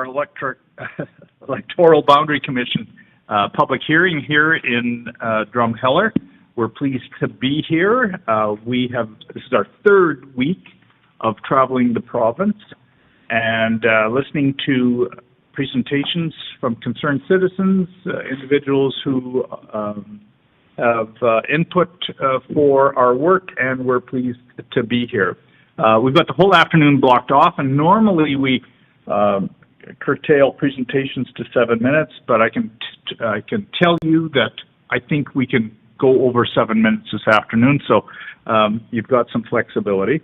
Electoral Boundary Commission public hearing here in Drumheller. We're pleased to be here. This is our third week of traveling the province and listening to presentations from concerned citizens, individuals who have input for our work, and we're pleased to be here. We've got the whole afternoon blocked off, and normally we curtail presentations to 7 minutes, but I can tell you that I think we can go over 7 minutes this afternoon, so you've got some flexibility.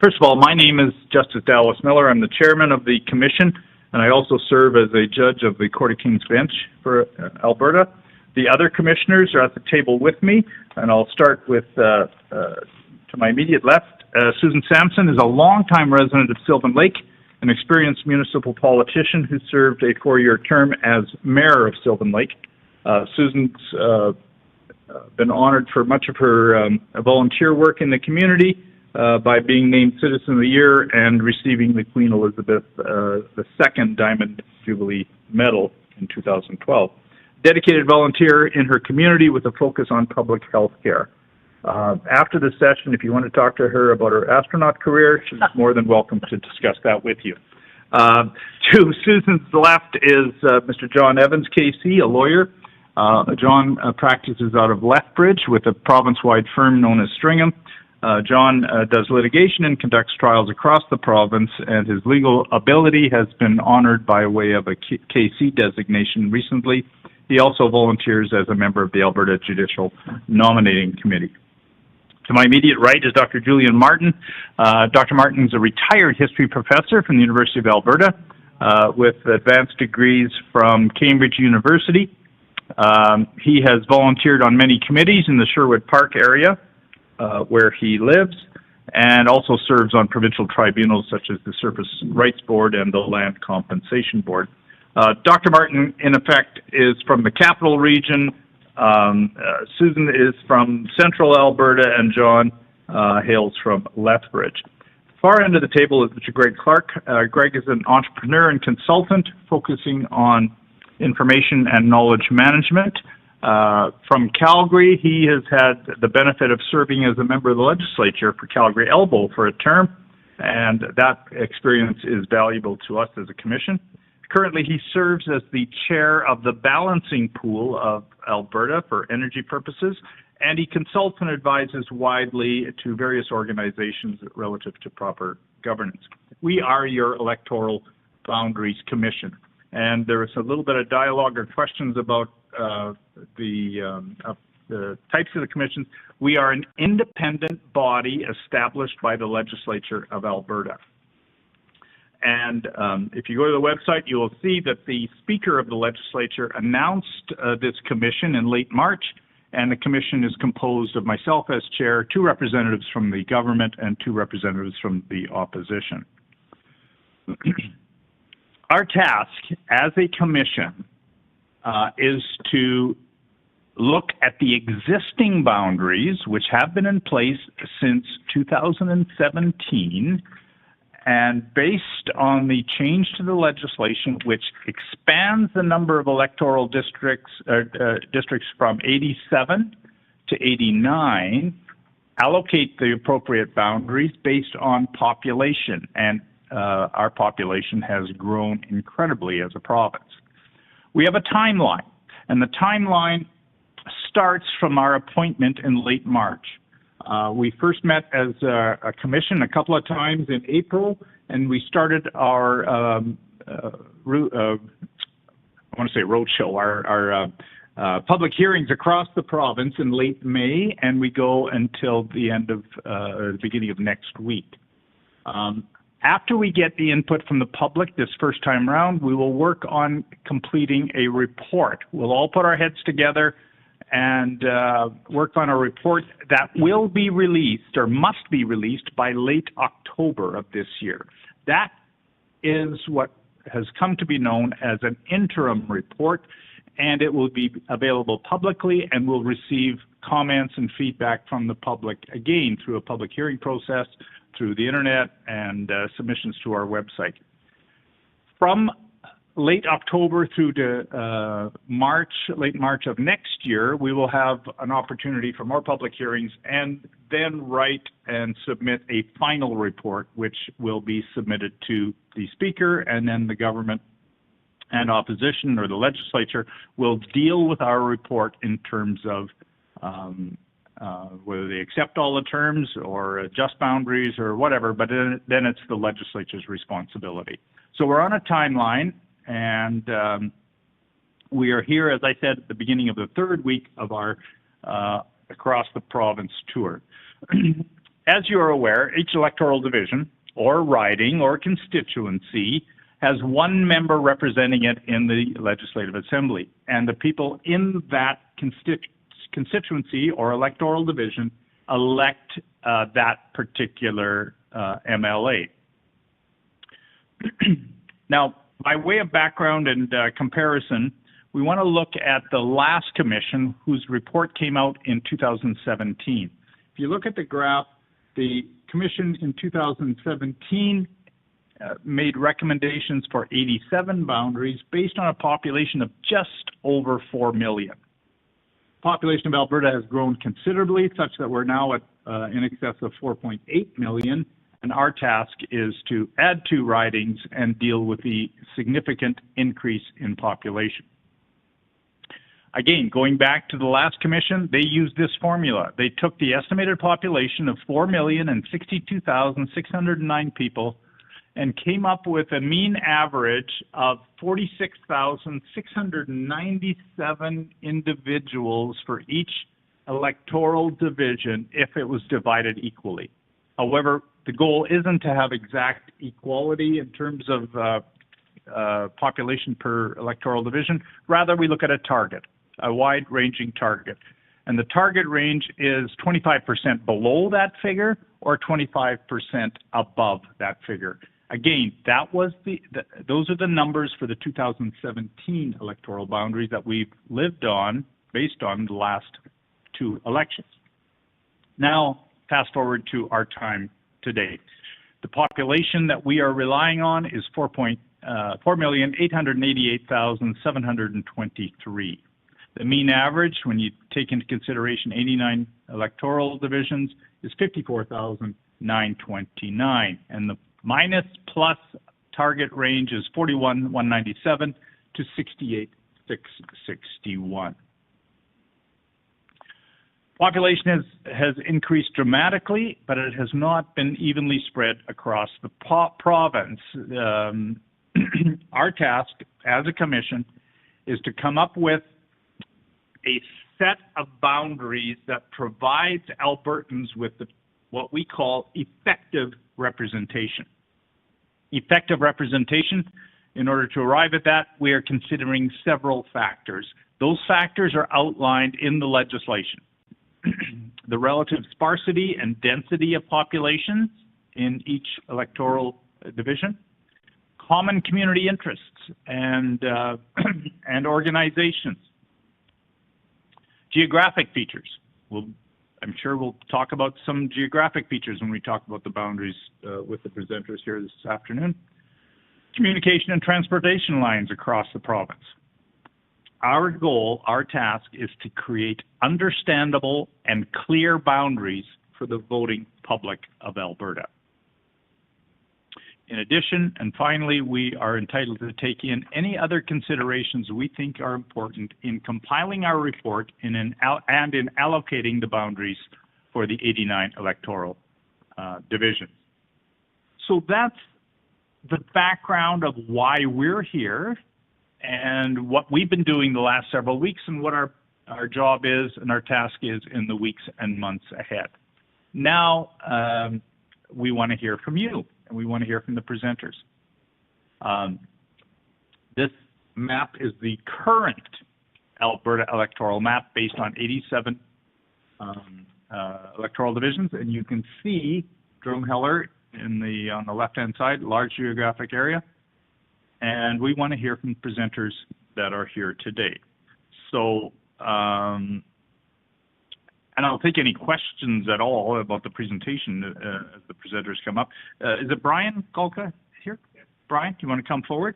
First of all, my name is Justice Dallas Miller. I'm the chairman of the commission, and I also serve as a judge of the Court of King's Bench for Alberta. The other commissioners are at the table with me, and I'll start with, to my immediate left, Susan Sampson is a longtime resident of Sylvan Lake, an experienced municipal politician who served a 4-year term as mayor of Sylvan Lake. Susan's been honored for much of her volunteer work in the community by being named Citizen of the Year and receiving the Queen Elizabeth II Diamond Jubilee Medal in 2012. Dedicated volunteer in her community with a focus on public health care. After the session, if you want to talk to her about her astronaut career, she's more than welcome to discuss that with you. To Susan's left is Mr. John Evans, KC, a lawyer. John practices out of Lethbridge with a province-wide firm known as Stringham. John does litigation and conducts trials across the province, and his legal ability has been honored by way of a KC designation recently. He also volunteers as a member of the Alberta Judicial Nominating Committee. To my immediate right is Dr. Julian Martin. Dr. Martin is a retired history professor from the University of Alberta with advanced degrees from Cambridge University. He has volunteered on many committees in the Sherwood Park area where he lives, and also serves on provincial tribunals such as the Surface Rights Board and the Land Compensation Board. Dr. Martin, in effect, is from the Capital Region. Susan is from Central Alberta, and John hails from Lethbridge. Far end of the table is Mr. Greg Clark. Greg is an entrepreneur and consultant focusing on information and knowledge management. From Calgary, he has had the benefit of serving as a member of the legislature for Calgary Elbow for a term, and that experience is valuable to us as a commission. Currently, he serves as the chair of the Balancing Pool of Alberta for energy purposes, and he consults and advises widely to various organizations relative to proper governance. We are your Electoral Boundaries Commission, and there is a little bit of dialogue or questions about the types of the commissions. We are an independent body established by the legislature of Alberta. And if you go to the website, you will see that the Speaker of the Legislature announced this commission in late March, and the commission is composed of myself as chair, 2 representatives from the government, and 2 representatives from the opposition. Our task as a commission is to look at the existing boundaries, which have been in place since 2017, and based on the change to the legislation, which expands the number of electoral districts from 87 to 89, allocate the appropriate boundaries based on population. And our population has grown incredibly as a province. We have a timeline, and the timeline starts from our appointment in late March. We first met as a commission a couple of times in April, and we started our, I want to say roadshow, our public hearings across the province in late May, and we go until the end of, the beginning of next week. After we get the input from the public this first time around, we will work on completing a report. We'll all put our heads together and work on a report that will be released or must be released by late October of this year. That is what has come to be known as an interim report, and it will be available publicly and will receive comments and feedback from the public, again, through a public hearing process, through the internet, and submissions to our website. From late October through to late March of next year, we will have an opportunity for more public hearings and then write and submit a final report, which will be submitted to the Speaker, and then the government and opposition or the legislature will deal with our report in terms of whether they accept all the terms or adjust boundaries or whatever, but then it's the legislature's responsibility. So we're on a timeline, and we are here, as I said, at the beginning of the third week of our across the province tour. As you are aware, each electoral division or riding or constituency has one member representing it in the Legislative Assembly, and the people in that constituency or electoral division elect that particular MLA. Now, by way of background and comparison, we want to look at the last commission whose report came out in 2017. If you look at the graph, the commission in 2017 made recommendations for 87 boundaries based on a population of just over 4 million. The population of Alberta has grown considerably, such that we're now at in excess of 4.8 million, and our task is to add 2 ridings and deal with the significant increase in population. Again, going back to the last commission, they used this formula. They took the estimated population of 4,062,609 people and came up with a mean average of 46,697 individuals for each electoral division if it was divided equally. However, the goal isn't to have exact equality in terms of population per electoral division. Rather, we look at a target, a wide-ranging target. And the target range is 25% below that figure or 25% above that figure. Again, that was those are the numbers for the 2017 electoral boundaries that we've lived on based on the last 2 elections. Now, fast forward to our time today. The population that we are relying on is 4,888,723. The mean average, when you take into consideration 89 electoral divisions, is 54,929, and the minus plus target range is 41,197 to 68,661. Population has increased dramatically, but it has not been evenly spread across the province. Our task as a commission is to come up with a set of boundaries that provides Albertans with what we call effective representation. Effective representation, in order to arrive at that, we are considering several factors. Those factors are outlined in the legislation. The relative sparsity and density of populations in each electoral division, common community interests and organizations, geographic features. I'm sure we'll talk about some geographic features when we talk about the boundaries with the presenters here this afternoon. Communication and transportation lines across the province. Our goal, our task, is to create understandable and clear boundaries for the voting public of Alberta. In addition, and finally, we are entitled to take in any other considerations we think are important in compiling our report and in allocating the boundaries for the 89 electoral divisions. So that's the background of why we're here and what we've been doing the last several weeks and what our job is and our task is in the weeks and months ahead. Now, we want to hear from you, and we want to hear from the presenters. This map is the current Alberta electoral map based on 87 electoral divisions, and you can see Drumheller on the left-hand side, large geographic area, and we want to hear from presenters that are here today. So, and I'll take any questions at all about the presentation as the presenters come up. Is it Brian Golka here? Brian, do you want to come forward?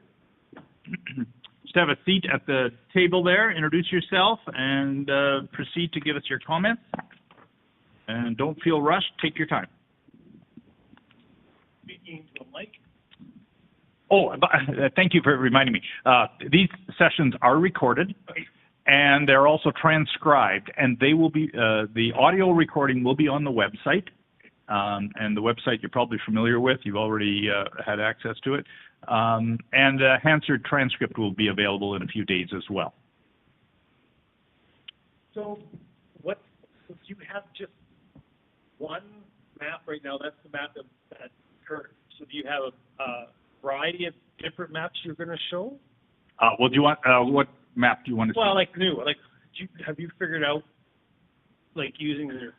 just have a seat at the table there, introduce yourself, and proceed to give us your comments. And don't feel rushed, take your time. Speaking to the mic. Oh, thank you for reminding me. These sessions are recorded, and they're also transcribed, and they will be, the audio recording will be on the website, and the website you're probably familiar with. You've already had access to it. And a Hansard transcript will be available in a few days as well. So do you have just one map right now? That's the map that occurred. So do you have a variety of different maps you're going to show? Well, do you want, what map do you want to see? Well, like new, like, have you figured out, like, using the...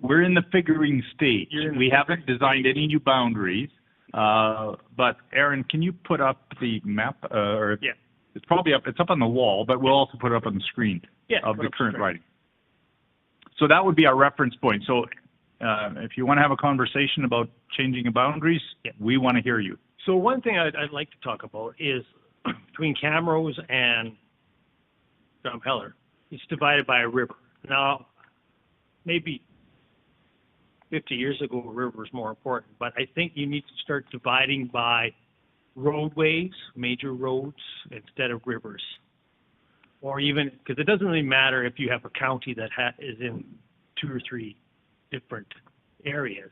We're in the figuring stage. We haven't designed any new boundaries. But Aaron, can you put up the map? Yeah. It's probably up. It's up on the wall, but we'll also put it up on the screen of the current writing. So that would be our reference point. So if you want to have a conversation about changing the boundaries, we want to hear you. So one thing I'd like to talk about is between Camrose and Drumheller, it's divided by a river. Now, maybe 50 years ago, a river was more important, but I think you need to start dividing by roadways, major roads, instead of rivers. Or even, because it doesn't really matter if you have a county that is in 2 or 3 different areas.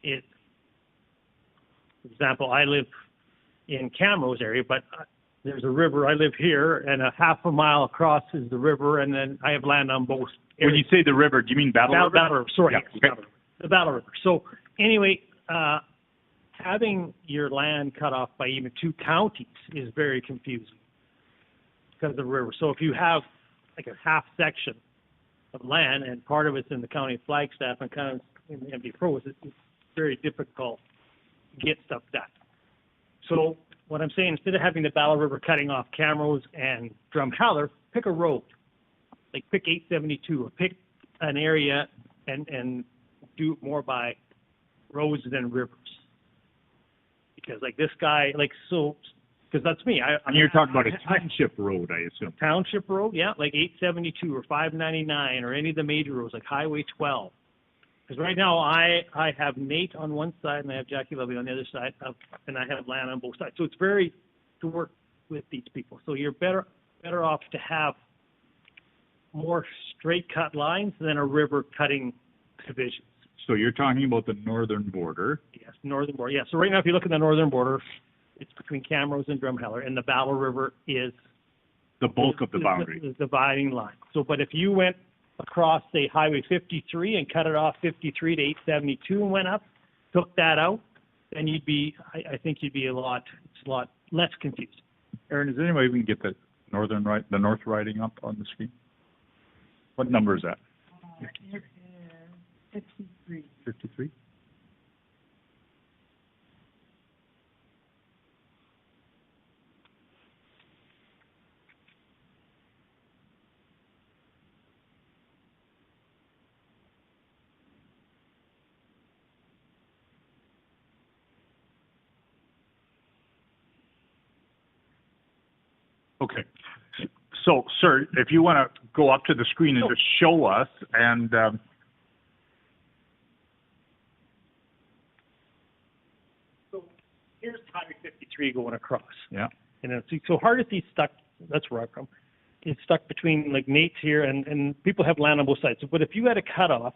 For example, I live in Camrose area, but there's a river. I live here, and a half a mile across is the river, and then I have land on both areas. When you say the river, do you mean Battle River? Battle River, sorry. Yeah, okay. Battle River. The Battle River. So anyway, having your land cut off by even 2 counties is very confusing because of the river. So if you have like a half section of land and part of it's in the county of Flagstaff and kind of in the MD Pros, it's very difficult to get stuff done. So what I'm saying, instead of having the Battle River cutting off Camrose and Drumheller, pick a road. Like pick 872 or pick an area and do it more by roads than rivers. Because like this guy, like, so, because that's me. And you're talking about a township road, I assume. Township road, yeah, like 872 or 599 or any of the major roads, like Highway 12. Because right now I have Nate on one side and I have Jackie Lovey on the other side, and I have land on both sides. So it's very to work with these people. So you're better off to have more straight cut lines than a river cutting divisions. So you're talking about the northern border. Yes, northern border. Yeah. So right now, if you look at the northern border, it's between Camrose and Drumheller, and the Battle River is the bulk of the boundary. The dividing line. So, but if you went across, say, Highway 53 and cut it off 53 to 872 and went up, took that out, then you'd be, I think you'd be a lot less confused. Aaron, is there any way we can get the north riding up on the screen? What number is that? It is 53. 53? Okay. So, sir, if you want to go up to the screen and just show us, and so here's Highway 53 going across. Yeah. And then, so Hardesy's stuck. That's where I'm from. It's stuck between like Nate's here, and people have land on both sides. But if you had a cutoff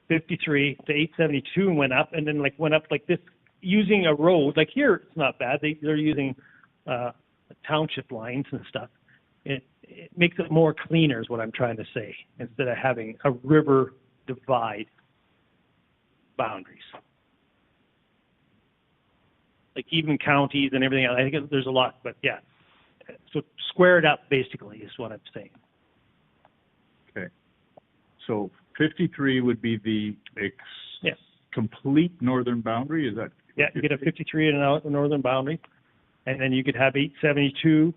53 to 872 and went up, and then like went up like this using a road, like here it's not bad. They're using township lines and stuff. It makes it more cleaner is what I'm trying to say, instead of having a river divide boundaries. Like even counties and everything else. I think there's a lot, but yeah. So square it up basically is what I'm saying. Okay. So 53 would be the complete northern boundary, is that? Yeah, you get a 53 in the northern boundary, and then you could have 872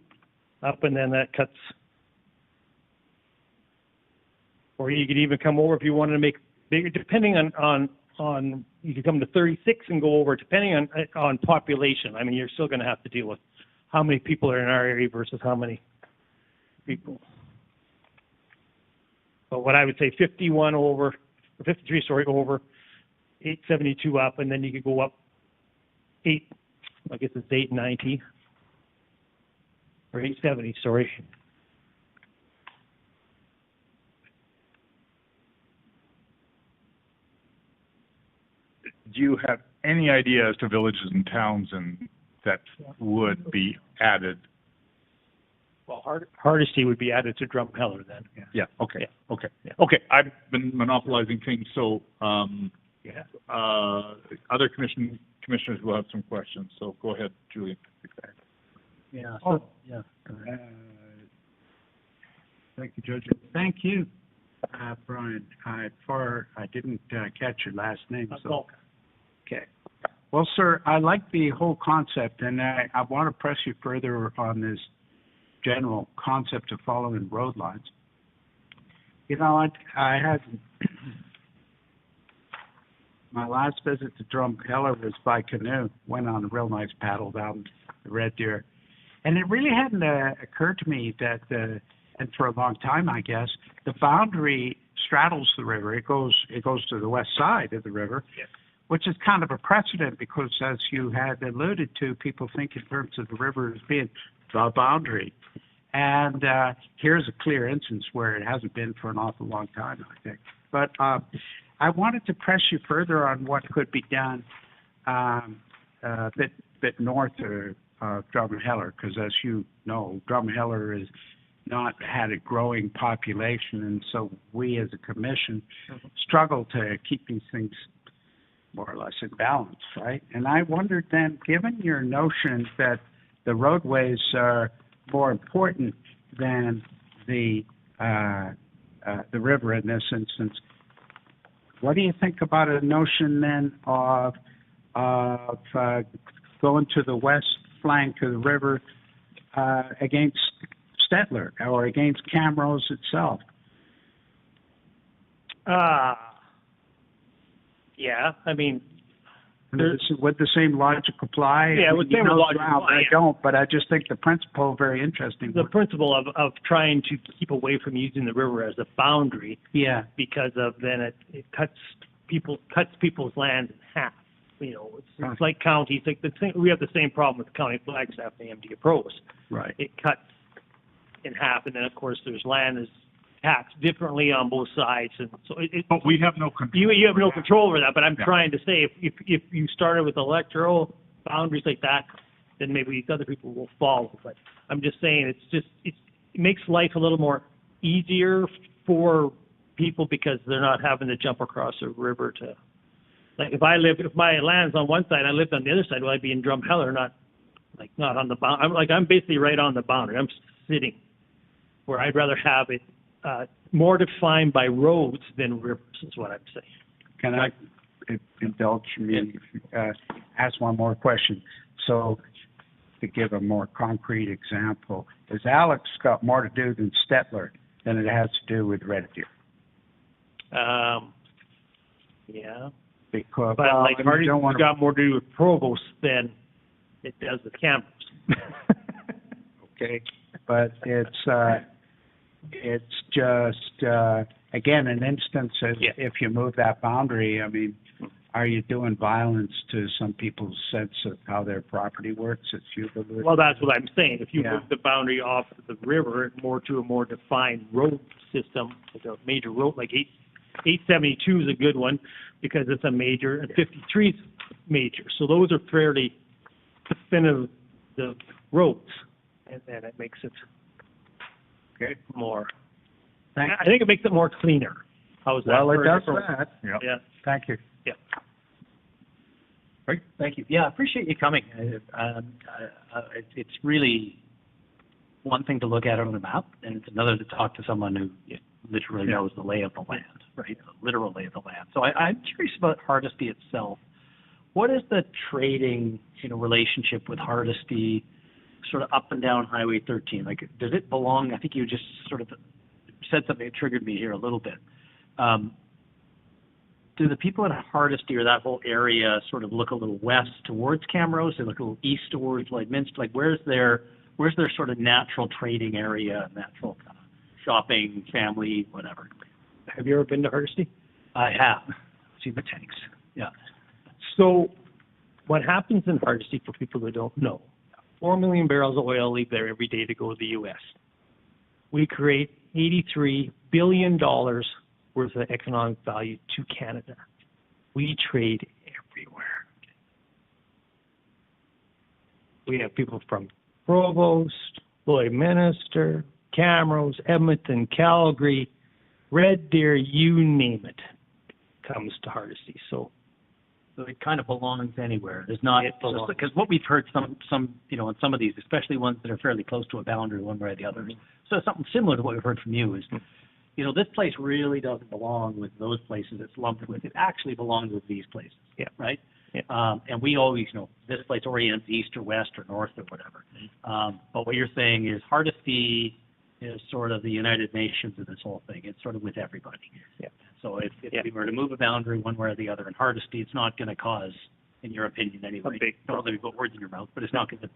up, and then that cuts. Or you could even come over if you wanted to make bigger, depending on you could come to 36 and go over, depending on population. I mean, you're still going to have to deal with how many people are in our area versus how many people. But what I would say 51 over, or 53, sorry, over, 872 up, and then you could go up 8, I guess it's 890, or 870, sorry. Do you have any idea as to villages and towns that would be added? Well, Hardesty would be added to Drumheller then. Yeah, okay, Yeah. okay. Yeah. Okay, I've been monopolizing things, so Yeah. other commissioners will have some questions, so go ahead, Julian. Yeah. Oh. Yeah. Thank you, Judge. Thank you, Brian. I didn't catch your last name, so. Okay. Well, sir, I like the whole concept, and I want to press you further on this general concept of following road lines. You know, I had my last visit to Drumheller was by canoe. Went on a real nice paddle down the Red Deer, and it really hadn't occurred to me that, and for a long time, I guess, the boundary straddles the river. It goes to the west side of the river. Yeah. Which is kind of a precedent because, as you had alluded to, people think in terms of the river as being the boundary. And here's a clear instance where it hasn't been for an awful long time, I think. But I wanted to press you further on what could be done a bit north of Drumheller, because as you know, Drumheller has not had a growing population, and so we as a commission struggle to keep these things more or less in balance, right? And I wondered then, given your notion that the roadways are more important than the river in this instance, what do you think about a notion then of going to the west flank of the river against Stettler or against Camrose itself? Yeah, I mean, Would the same logic apply? Yeah, it would same logic apply, I yeah. don't, but I just think the principle very interesting. the principle of trying to keep away from using the river as a boundary, Yeah, because of then it cuts people's land in half. You know, it's like counties. Like we have the same problem with County Flagstaff and the MD Pros. right. It cuts in half, and then of course there's land is taxed differently on both sides, and so But we have no control. you have no control over that. But I'm Yeah. trying to say, if you started with electoral boundaries like that, then maybe these other people will follow. But I'm just saying, it makes life a little more easier for people because they're not having to jump across a river to. Like if my land's on one side, I lived on the other side, well, I'd be in Drumheller, not on the boundary. I'm basically right on the boundary. I'm sitting where I'd rather have it more defined by roads than rivers, is what I'm saying. Can I indulge me? Ask one more question. So, to give a more concrete example, has Alex got more to do than Stettler than it has to do with Red Deer? Yeah. Because But like Hardy's don't want got more to do with Provost than it does with cameras. okay, but it's just again an instance of if you move that boundary. I mean, are you doing violence to some people's sense of how their property works? It's you. Well, that's what I'm saying. If you Yeah. move the boundary off the river more to a more defined road system, like a major road, like 872 is a good one because it's a major, and 53 is major. So those are fairly definitive the roads, and then it makes it more. I think it makes it more cleaner. How's that? Well, it does for- that. Yeah. Yeah. Thank you. Yeah. Right. Thank you. Yeah, I appreciate you coming. It's really one thing to look at it on the map, and it's another to talk to someone who literally knows the lay of the land, right? The literal lay of the land. So I'm curious about Hardesty itself. What is the trading, relationship with Hardesty, sort of up and down Highway 13? Like, does it belong? I think you just sort of said something that triggered me here a little bit. do the people in Hardisty or that whole area sort of look a little west towards Camrose? They look a little east towards Lloydminster? Like, where's their sort of natural trading area, natural kind of shopping, family, whatever? Have you ever been to Hardisty? I have. See the tanks. Yeah. So what happens in Hardisty, for people who don't know, 4 million barrels of oil leave there every day to go to the U.S. We create $83 billion worth of economic value to Canada. We trade everywhere. We have people from Provost, Lloydminster, Camrose, Edmonton, Calgary, Red Deer, you name it, comes to Hardisty. So it kind of belongs anywhere. There's not, because what we've heard some, in some of these, especially ones that are fairly close to a boundary one way or the other. So something similar to what we've heard from you is, this place really doesn't belong with those places it's lumped with. It actually belongs with these places. Yeah. Right? Yeah. And we always know this place orients east or west or north or whatever. But what you're saying is Hardisty is sort of the United Nations of this whole thing. It's sort of with everybody. Yeah. So if we were to move a boundary one way or the other in Hardisty, it's not going to cause, in your opinion anyway, don't let me put words in your mouth, but it's not going to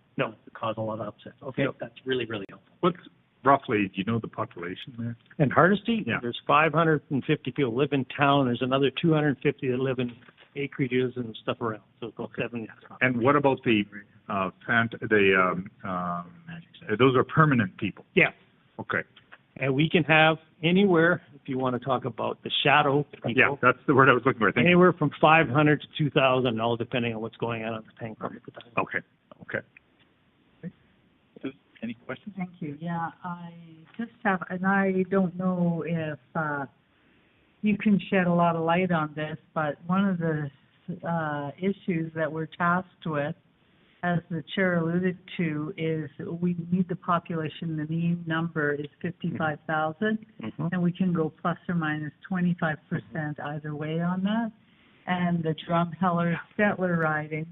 cause a lot of upset. Okay, that's really, really helpful. What's roughly, do you know the population there? in Hardisty, Yeah. there's 550 people live in town. There's another 250 that live in acreages and stuff around. So it's about 70. And what about those are permanent people? Yeah. Okay. And we can have anywhere, if you want to talk about the shadow people, Yeah, that's the word I was looking for. Thank you. anywhere from 500 to 2,000, all depending on what's going on the tank farm at the time. Okay. Any questions? Thank you. Yeah, I just have, and I don't know if you can shed a lot of light on this, but one of the issues that we're tasked with, as the chair alluded to, is we need the population. The mean number is 55,000, and we can go plus or minus 25% either way on that. And the Drumheller settler riding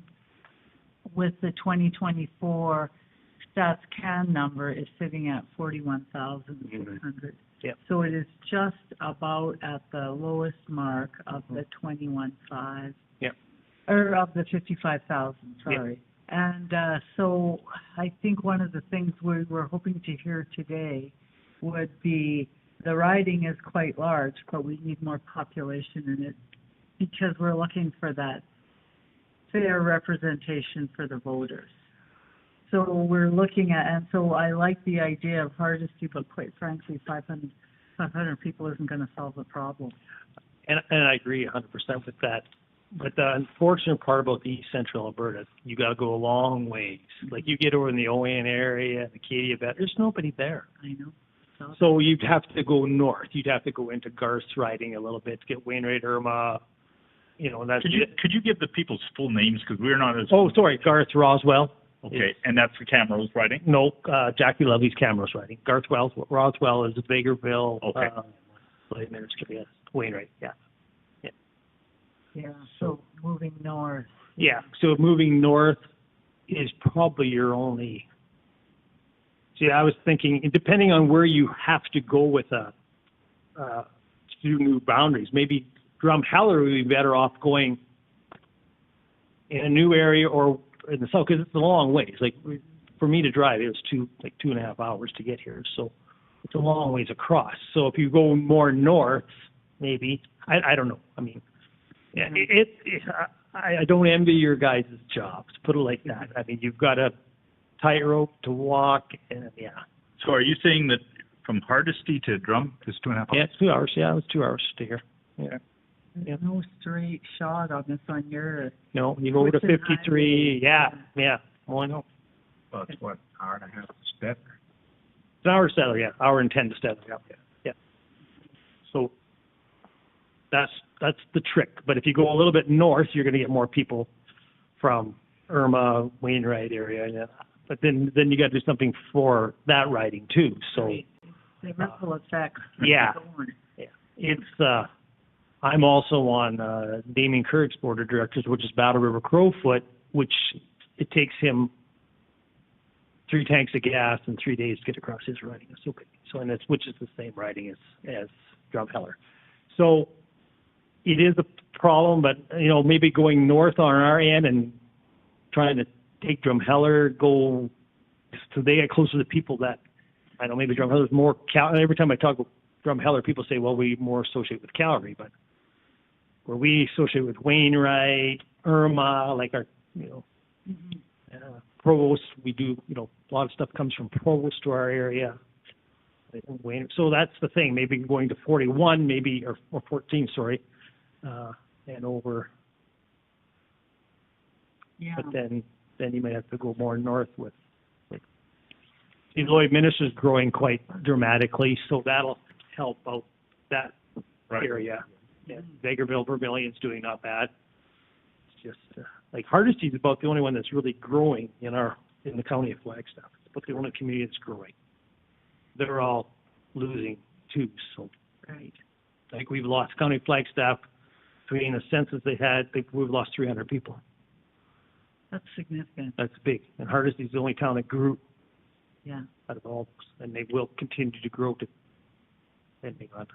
with the 2024 Stats Can number is sitting at 41,600. Yep. So it is just about at the lowest mark of the 21.5. Yep. Or of the 55,000, sorry. Yep. And so I think one of the things we were hoping to hear today would be the riding is quite large, but we need more population in it because we're looking for that fair representation for the voters. So we're looking at, and so I like the idea of Hardisty, but quite frankly, 500 people isn't going to solve the problem. And I agree 100% with that. But the unfortunate part about the East Central Alberta, you got to go a long ways. Like you get over in the OAN area, the Acadia Belt, there's nobody there. I know. So you'd have to go north. You'd have to go into Garth's riding a little bit to get Wainwright, Irma, and that's Could you give the people's full names, because we're not as... Oh, sorry, Garth Roswell. Okay, and that's the Camrose riding? No, Jackie Lovey's Camrose riding. Garth Roswell is Bakerville. Okay. Wainwright, yeah. Yeah, so moving north. Yeah, so moving north is probably your only. See, I was thinking, depending on where you have to go with to do new boundaries, maybe Drumheller would be better off going in a new area or in the south, because it's a long ways. Like for me to drive, it was 2.5 hours to get here, so it's a long ways across. So if you go more north, maybe I don't know. I mean. Yeah, I don't envy your guys' jobs, put it like that. I mean, you've got a tightrope to walk, and yeah. So are you saying that from Hardisty to Drum is 2.5 hours? Yeah, it's 2 hours. Yeah, it was 2 hours to here. Yeah. There's no straight shot on this on your... No, you go to 53. Yeah. Oh, I know. Well, it's what, hour and a half to Stettler? It's an hour to Stettler, yeah. Hour and 10 to Stettler, yeah. So that's the trick. But if you go a little bit north, you're going to get more people from Irma, Wainwright area. Yeah. But then you got to do something for that riding too. So the ripple effect. Yeah. It's I'm also on Damien Currick's board of directors, which is Battle River Crowfoot, which it takes him 3 tanks of gas and 3 days to get across his riding. It's okay. So which is the same riding as Drumheller. So it is a problem, but, you know, maybe going north on our end and trying to take Drumheller, go, so they get closer to people that, I don't know, maybe Drumheller's more, every time I talk about Drumheller, people say, well, we more associate with Calgary, but where we associate with Wainwright, Irma, like our, you know, Provost, we do, you know, a lot of stuff comes from Provost to our area. So that's the thing, maybe going to 41, maybe, or 14, sorry, and over. Yeah. But then you might have to go more north with, like, Lloyd Minister's growing quite dramatically, so that'll help out that area. Yeah, Vegreville, Vermilion's doing not bad. It's just, like Hardisty is about the only one that's really growing in the county of Flagstaff. It's about the only community that's growing. They're all losing too, so. Right. Like we've lost county of Flagstaff, between the census they had, we've lost 300 people. That's significant. That's big. And Hardisty is the only town that grew Yeah. out of all those, and they will continue to grow depending on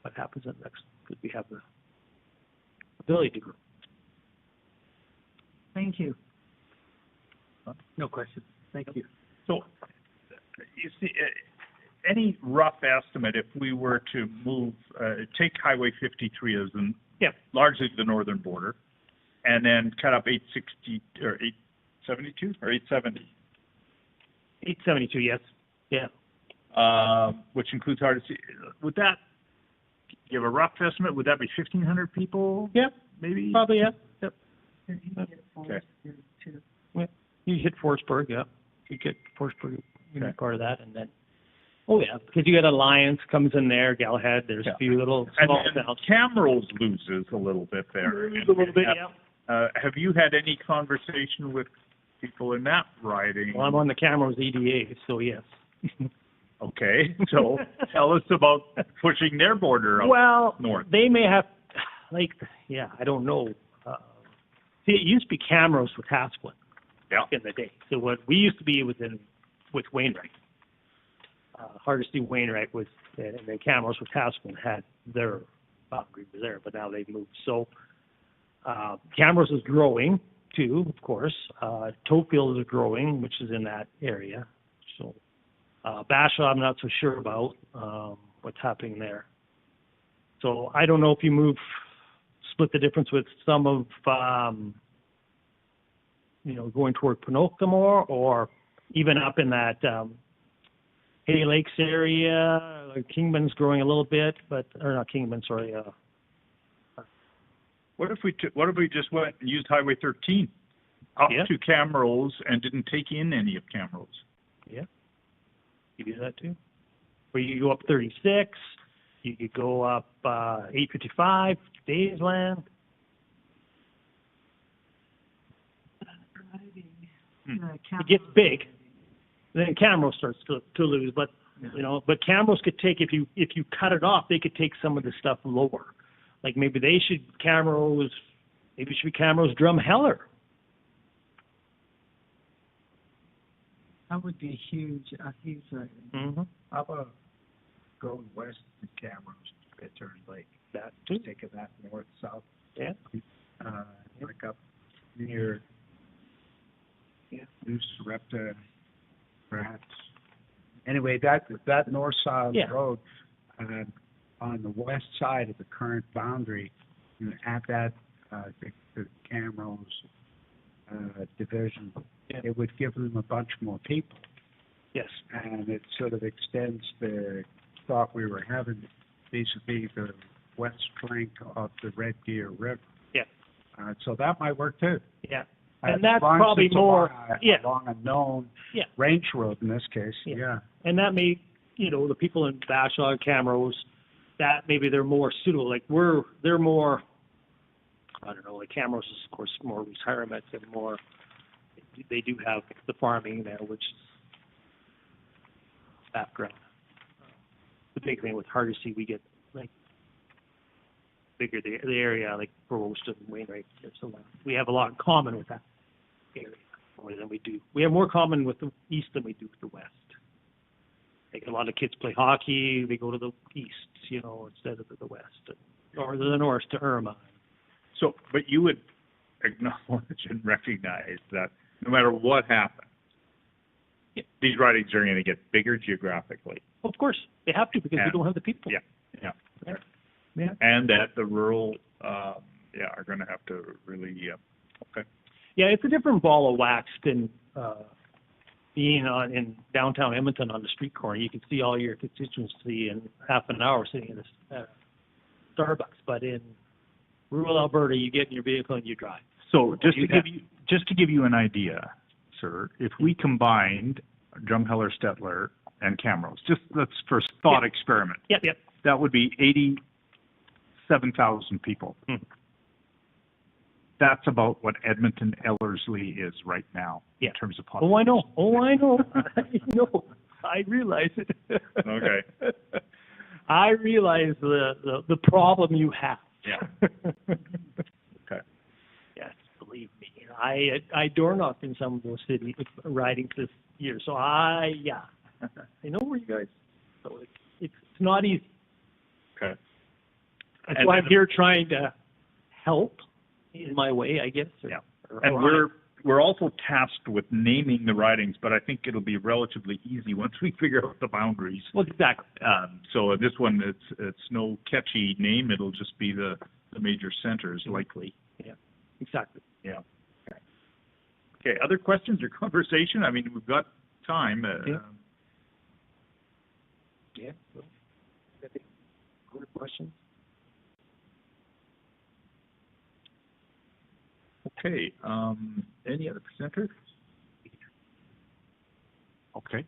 what happens in the next, because we have the ability to grow. Thank you. No question. Thank you. So, you see, any rough estimate if we were to move, take Highway 53 as largely the northern border, and then cut up 860 or 872 or 870? 872, yes. Yeah. Which includes Hardisty. Would that, you have a rough estimate? Would that be 1,500 people? Yep. Maybe? Probably, yeah. Yep. Okay. You hit Forestburg, yeah. You get Forestburg, you know, part of that, and then, oh yeah, because you got Alliance comes in there, Galahad, there's a few little small towns. Camrose loses a little bit there. A little bit, yeah. Have you had any conversation with people in that riding? Well, I'm on the Camrose EDA, so yes. Okay, so tell us about pushing their border up north. They may have, like, I don't know. See, it used to be Camrose with Haskell in the day. So what we used to be with Wainwright. Hardisty Wainwright was, and then Camrose with Haskell had their boundary was there, but now they've moved. So Camrose is growing too, of course. Toefield is growing, which is in that area. So Bashaw, I'm not so sure about what's happening there. So I don't know if you split the difference with some of, going toward Ponoka more, or even up in that Hay Lakes area. Kingman's growing a little bit, or not Kingman, sorry. What if we just went and used Highway 13 up to Camrose and didn't take in any of Camrose? Yeah, you do that too. Or you go up 36. You could go up 855, Daysland. It gets big. Then Camrose starts to lose, but but Camrose could take, if you cut it off, they could take some of the stuff lower. Like maybe it should be Camrose Drumheller. That would be huge. Mm-hmm. How about going west to Camrose, Bitters Lake? That too. Taking that north-south. Yeah. Like up near New Sarepta, perhaps. Anyway, that north-south road on the west side of the current boundary, at that the Camrose division, it would give them a bunch more people. Yes. And it sort of extends the thought we were having vis-a-vis the west flank of the Red Deer River. Yeah. So that might work too. Yeah. And that's probably more along a known range road in this case. Yeah. And that may, the people in Bashaw, Camrose, that maybe they're more suitable. Like they're more, I don't know, like Camrose is of course more retirement and more, they do have the farming there, which is background. The big thing with Hardisty, we get like bigger the area, like Provost and Wainwright. So we have a lot in common with that area more than we do. We have more common with the east than we do with the west. Like a lot of kids play hockey, they go to the east, instead of the west, or the north to Irma. So, but you would acknowledge and recognize that no matter what happens, these ridings are going to get bigger geographically. Of course, they have to because we And- don't have the people. Yeah. Yeah. And that the rural, are going to have to really, okay. Yeah, it's a different ball of wax than being in downtown Edmonton on the street corner. You can see all your constituency in half an hour sitting in a Starbucks. But in rural Alberta, you get in your vehicle and you drive. So just to give you an idea, sir, if we combined Drumheller, Stettler, and Camrose, just let's first thought experiment. Yep. That would be 87,000 people. That's about what Edmonton Ellerslie is right now in terms of population. Oh, I know. I know. I realize it. Okay. I realize the problem you have. Yeah. Okay. Yes, believe me. I door knocked in some of those city ridings this year, so I know where you guys. So it's not easy. Okay. That's why I'm here trying to help in my way, I guess. And we're also tasked with naming the ridings, but I think it'll be relatively easy once we figure out the boundaries. Well, exactly. So this one, it's no catchy name. It'll just be the major centers, likely. Yeah, exactly. Yeah. Okay. Other questions or conversation? I mean, we've got time. Yeah. Other questions? Okay. Any other presenters? Okay.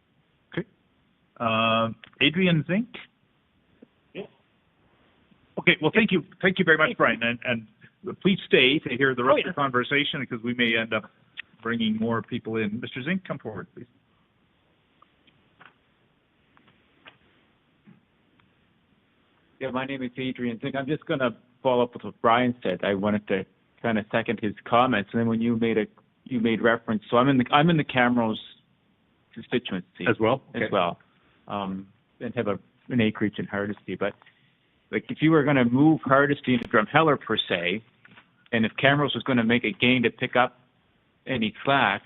Adrian Zink? Yeah. Okay. Well, thank you. Thank you very much, Brian. And please stay to hear the rest of the conversation because we may end up bringing more people in. Mr. Zink, come forward, please. Yeah, my name is Adrian Zink. I'm just going to follow up with what Brian said. I wanted to kind of second his comments, and then when you made reference. So I'm in the Camrose constituency As well? as well, and have an acreage in Hardisty. But like, if you were going to move Hardisty into Drumheller per se, and if Camrose was going to make a gain to pick up any slack,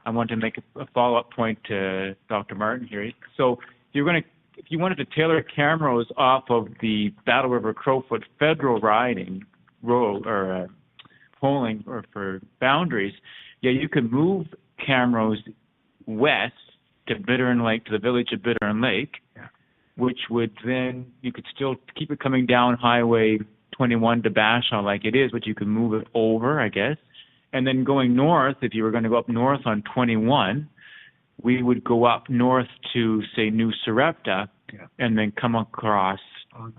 I want to make a follow-up point to Dr. Martin here. So if you wanted to tailor Camrose off of the Battle River Crowfoot federal riding polling or for boundaries, you could move Camrose west to Bittern Lake, to the village of Bittern Lake, which would then, you could still keep it coming down Highway 21 to Bashaw like it is, but you could move it over, I guess. And then going north, if you were going to go up north on 21, we would go up north to, say, New Sarepta, and then come across Along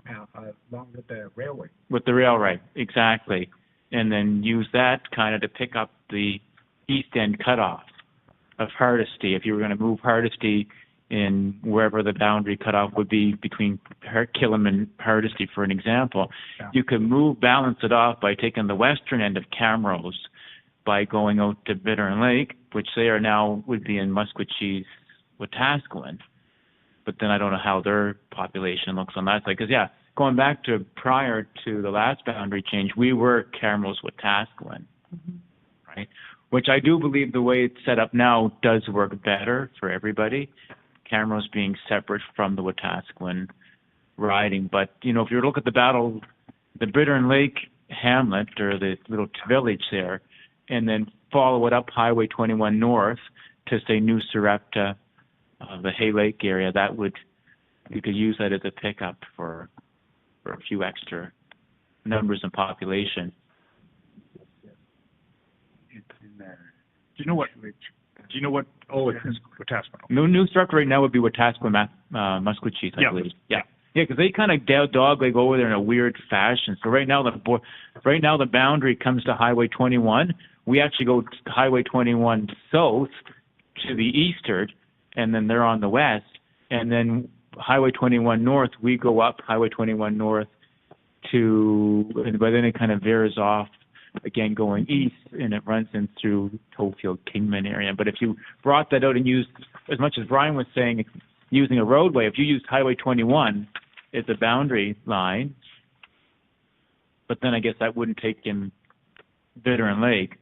with the railway. with the railway, exactly, and then use that kind of to pick up the east end cutoff of Hardisty. If you were going to move Hardisty in wherever the boundary cutoff would be between Killam and Hardisty, for an example, you could balance it off by taking the western end of Camrose by going out to Bittern Lake, which they are now would be in Musquechee's Wetaskiwin. But then I don't know how their population looks on that side. Because, going back to prior to the last boundary change, we were Camrose Wetaskiwin, right? Which I do believe the way it's set up now does work better for everybody, Camrose being separate from the Wetaskiwin riding. But, if you look at the Bittern Lake hamlet or the little village there, and then follow it up Highway 21 north to, say, New Sarepta, the Hay Lake area, you could use that as a pickup for a few extra numbers in population. It's in there. Do you know what? Oh, it's Wetaskiwin. New Sarepta right now would be Wetaskiwin, Musquechee's, I believe. Yeah, because they kind of dogleg over there in a weird fashion. So right now the boundary comes to Highway 21. We actually go to Highway 21 south to the eastern, and then they're on the west. And then Highway 21 north, we go up Highway 21 north but then it kind of veers off again going east, and it runs in through Tofield, Kingman area. But if you brought that out and used, as much as Brian was saying, using a roadway, if you used Highway 21 as a boundary line, but then I guess that wouldn't take him Veteran Lake.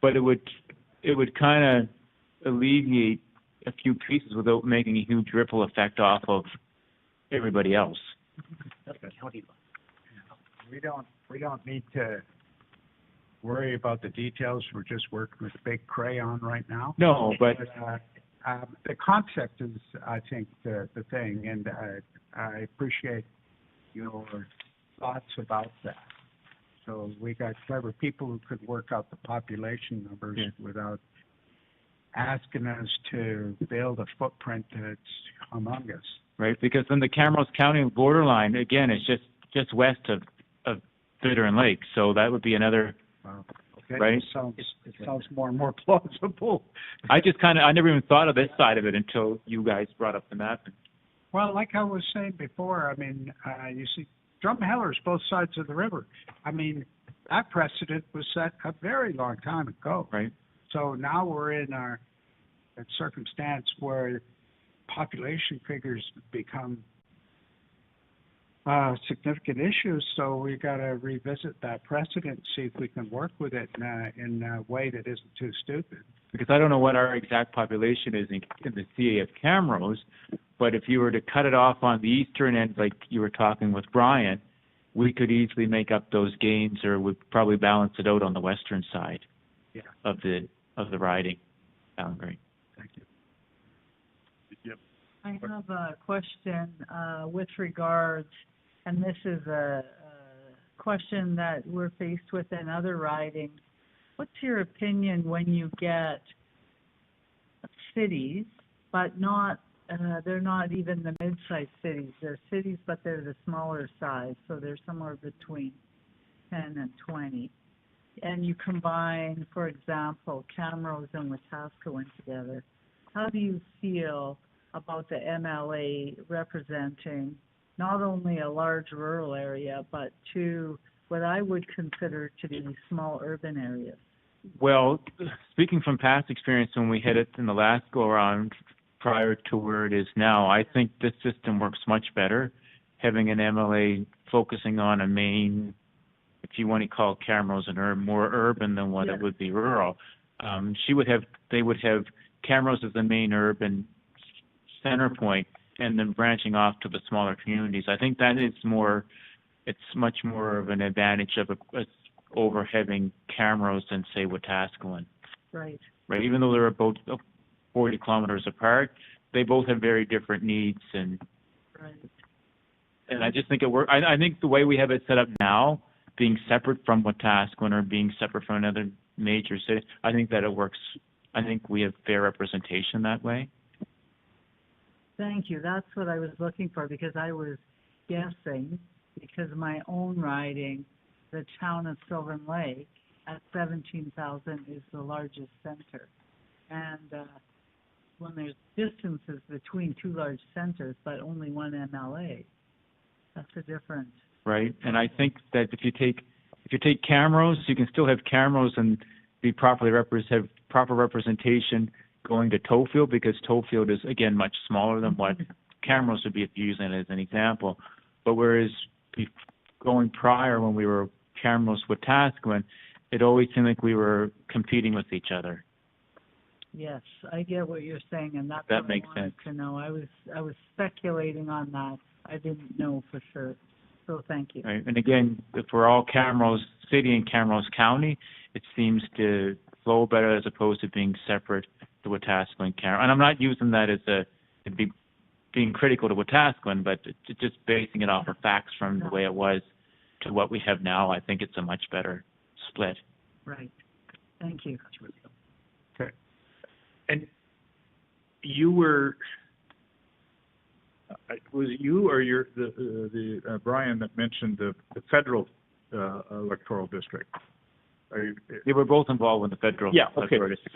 But it would kind of alleviate a few pieces without making a huge ripple effect off of everybody else. We don't need to worry about the details. We're just working with big crayon right now. No, but The concept is, I think, the thing, and I appreciate your thoughts about that. So we got clever people who could work out the population numbers without asking us to build a footprint that's humongous. right, because then the Camrose County borderline again is just west of Veteran Lake, so that would be another. Okay. Right. It sounds more and more plausible. I never even thought of this side of it until you guys brought up the map. Well, like I was saying before, I mean, you see, Drumheller is both sides of the river. I mean, that precedent was set a very long time ago. Right. So now we're in a circumstance where population figures become significant issues. So we got to revisit that precedent, see if we can work with it in a way that isn't too stupid. Because I don't know what our exact population is in the CA of Camrose, but if you were to cut it off on the eastern end, like you were talking with Brian, we could easily make up those gains, or would probably balance it out on the western side of the riding boundary. Thank you. Yep. I have a question with regards, and this is a question that we're faced with in other ridings. What's your opinion when you get cities, but not, they're not even the mid-sized cities. They're cities, but they're the smaller size, so they're somewhere between 10 and 20. And you combine, for example, Camrose and Wetaskiwin together. How do you feel about the MLA representing not only a large rural area, but to what I would consider to be small urban areas? Well, speaking from past experience when we hit it in the last go-around prior to where it is now, I think this system works much better, having an MLA focusing on a main, if you want to call Camrose more urban than what it would be rural. They would have Camrose as the main urban center point, and then branching off to the smaller communities. I think that is it's much more of an advantage over having Camrose than, say, Wetaskiwin. Right. Right. Even though they're about 40 kilometers apart, they both have very different needs, and I just think it works. I think the way we have it set up now, being separate from Wetaskiwin or being separate from another major city, I think that it works. I think we have fair representation that way. Thank you. That's what I was looking for, because I was guessing, because my own riding, the town of Sylvan Lake at 17,000 is the largest center. And when there's distances between two large centers, but only one MLA, that's a difference. Right. And I think that if you take Camrose, you can still have Camrose and be have proper representation going to Tofield, because Tofield is, again, much smaller than what Camrose would be if you're using it as an example. But whereas going prior, when we were Camrose Wetaskiwin, it always seemed like we were competing with each other. Yes, I get what you're saying, and that's that what makes I wanted sense. to know. I was speculating on that. I didn't know for sure. So thank you. Right. And again, if we're all Camrose City and Camrose County, it seems to flow better as opposed to being separate to Wetaskiwin Camrose. And I'm not using that as being critical to Wetaskiwin, but just basing it off of facts from the way it was to what we have now. I think it's a much better split. Right. Thank you. Okay. And you were, was you or the Brian that mentioned the federal electoral district? They were both involved with the federal. Yeah. Okay. electoral district.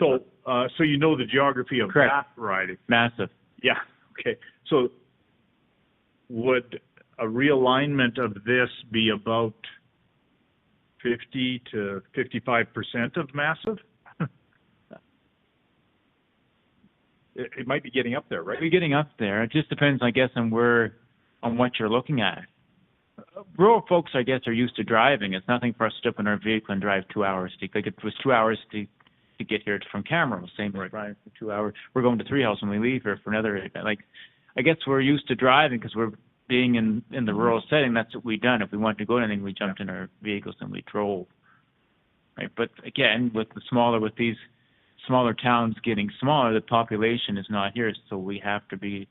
So you know the geography of Correct. that riding. Massive. Yeah. Okay. So would a realignment of this be about 50 to 55% of massive? It might be getting up there, right? We're getting up there. It just depends, I guess, on where on what you're looking at. Rural folks, I guess, are used to driving. It's nothing for us to jump in our vehicle and drive 2 hours. Like it was 2 hours to get here from Camrose. Same as driving for 2 hours. We're going to Treehouse when we leave here for another. Like, I guess we're used to driving because we're being in the rural setting. That's what we've done. If we wanted to go anything, we jumped in our vehicles and we drove. Right. But again, with these smaller towns getting smaller, the population is not here, so we have to be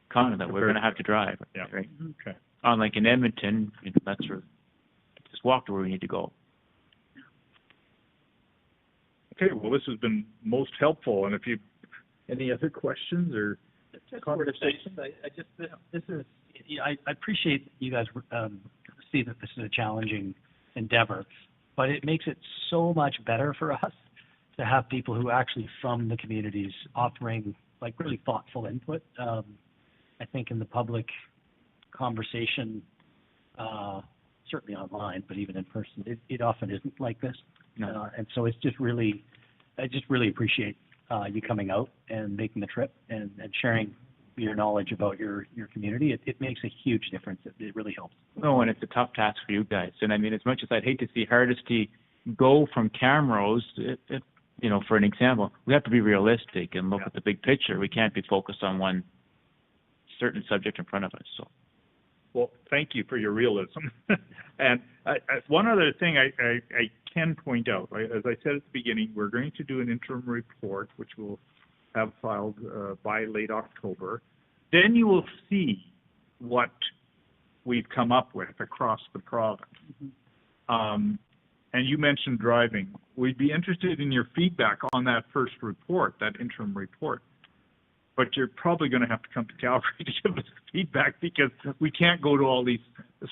confident that we're going to have to drive. Yeah. Right. Okay. Unlike in Edmonton, that's where just walk to where we need to go. Okay, well, this has been most helpful, and if you, any other questions or conversations? This is, I appreciate you guys see that this is a challenging endeavor, but it makes it so much better for us to have people who are actually from the communities offering like really thoughtful input. I think in the public conversation, certainly online, but even in person, it often isn't like this. No. And so it's just really, I just really appreciate you coming out and making the trip and sharing your knowledge about your community. It makes a huge difference. It really helps. No, and it's a tough task for you guys. And I mean, as much as I'd hate to see Hardisty go from Camrose, for an example, we have to be realistic and look at the big picture. We can't be focused on one certain subject in front of us. So. Well, thank you for your realism. And one other thing I can point out, right, as I said at the beginning, we're going to do an interim report, which we'll have filed by late October. Then you will see what we've come up with across the province. Mm-hmm. And you mentioned driving. We'd be interested in your feedback on that first report, that interim report. But you're probably going to have to come to Calgary to give us feedback because we can't go to all these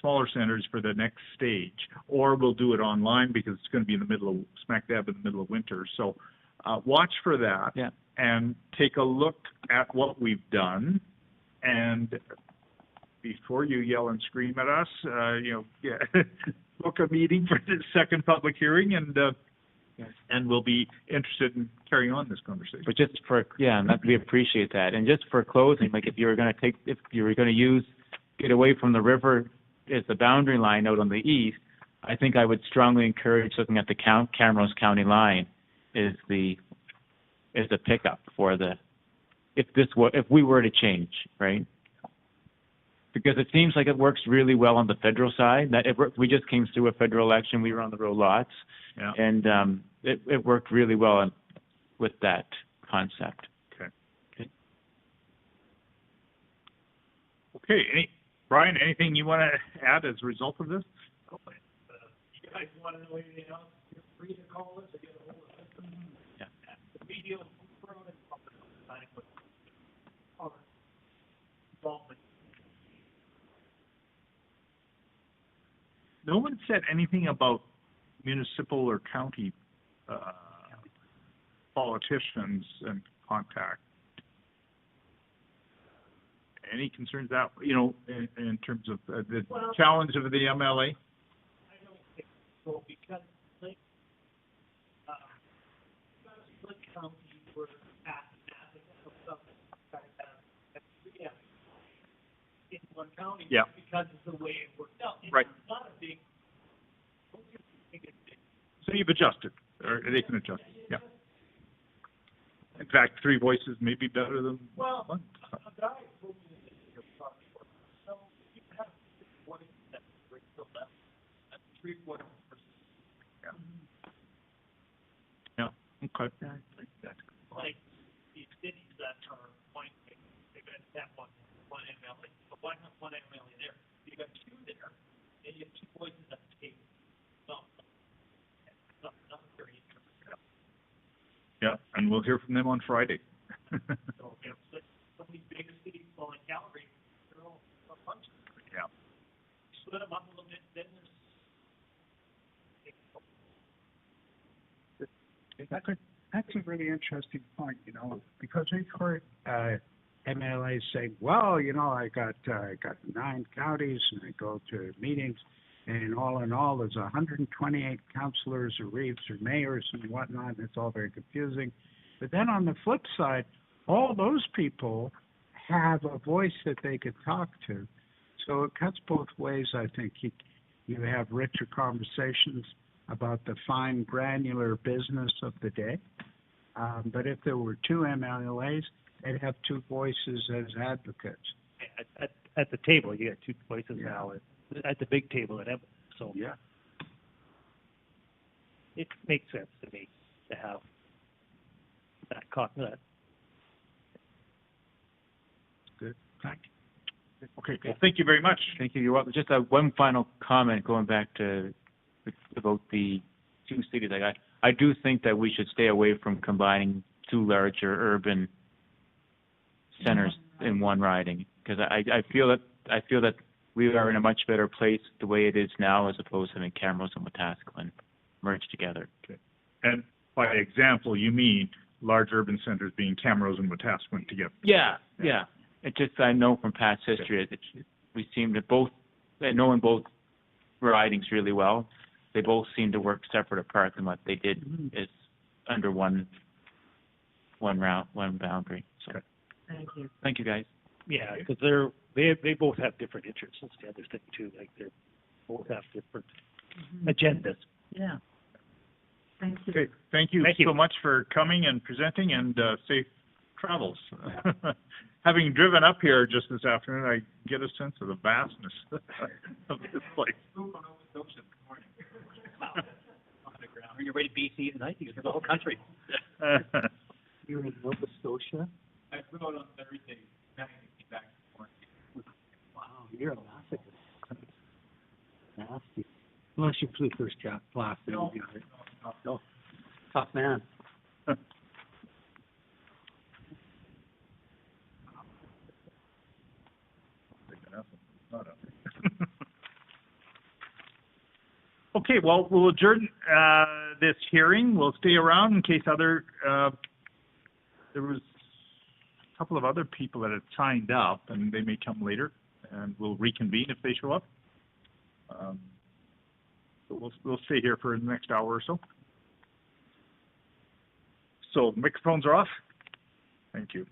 smaller centers for the next stage. Or we'll do it online because it's going to be in the middle of, smack dab in the middle of winter. So watch for that and take a look at what we've done. And before you yell and scream at us, book a meeting for the second public hearing and we'll be interested in carrying on this conversation. But just we appreciate that. And just for closing, like if you were going to get away from the river as the boundary line out on the east, I think I would strongly encourage looking at the Camrose County line is the pickup for if we were to change, right? Because it seems like it works really well on the federal side. We just came through a federal election. We were on the road lots, and it worked really well with that concept. Okay. Brian, anything you want to add as a result of this? You guys want to know anything else? Feel free to call us or get a hold of us. Yeah. The video with our involvement. No one said anything about municipal or county politicians and contact. Any concerns that, in terms of the challenge of the MLA? I don't think so because Split County were in one county because of the way it worked out. It's not a big. So you've adjusted, or they can adjust. Yeah. In fact, 3 voices may be better than one. A guy told me that your project works. So you have 6 voices that break the left. That's 3 voices versus. Yeah. Okay. Like these cities that are point, they've got that one MLA. But why not one MLA there? You got 2 there, and you have 2 voices at the table. Not very interesting. Yeah, and we'll hear from them on Friday. So, some of these bigger cities, like Calgary, they're all a bunch of them. Yeah. Split them up a little bit, then That's a really interesting point, because we've heard MLAs saying, well, I got 9 counties and I go to meetings, and all in all, there's 128 councillors or reeves or mayors and whatnot, and it's all very confusing. But then on the flip side, all those people have a voice that they could talk to. So it cuts both ways, I think. You have richer conversations about the fine granular business of the day. But if there were two MLAs, they'd have two voices as advocates. At the table, you got two voices Yeah. now, at the big table at Everett, so. Yeah. It makes sense to me to have that. Good. Thank you. Okay, well, thank you very much. Thank you. You're welcome. Just one final comment going back to about the two cities. Like I do think that we should stay away from combining two larger urban centers in one riding, because I feel that we are in a much better place the way it is now, as opposed to having Camrose and Wetaskiwin merged together. Okay. And by example, you mean large urban centers being Camrose and Wetaskiwin together? Yeah. It just, I know from past history, we seem to both, knowing both ridings really well, they both seem to work separate apart than what they did is under one boundary. So, Okay. Thank you. thank you, guys. Yeah, because they both have different interests. That's the other thing too. Like they both have different agendas. Yeah. Thank you. Okay, thank you so much for coming and presenting, and safe travels. Having driven up here just this afternoon, I get a sense of the vastness of this place. Are you ready to BC tonight? You can do the whole country. You're in Nova Scotia? I flew out on Thursday, now I came back this morning. Wow, you're a masochist. Nasty. Unless you flew first class. No. Tough man. Okay, well, we'll adjourn this hearing. We'll stay around in case there was a couple of other people that had signed up, and they may come later, and we'll reconvene if they show up. So we'll stay here for the next hour or so. So microphones are off. Thank you.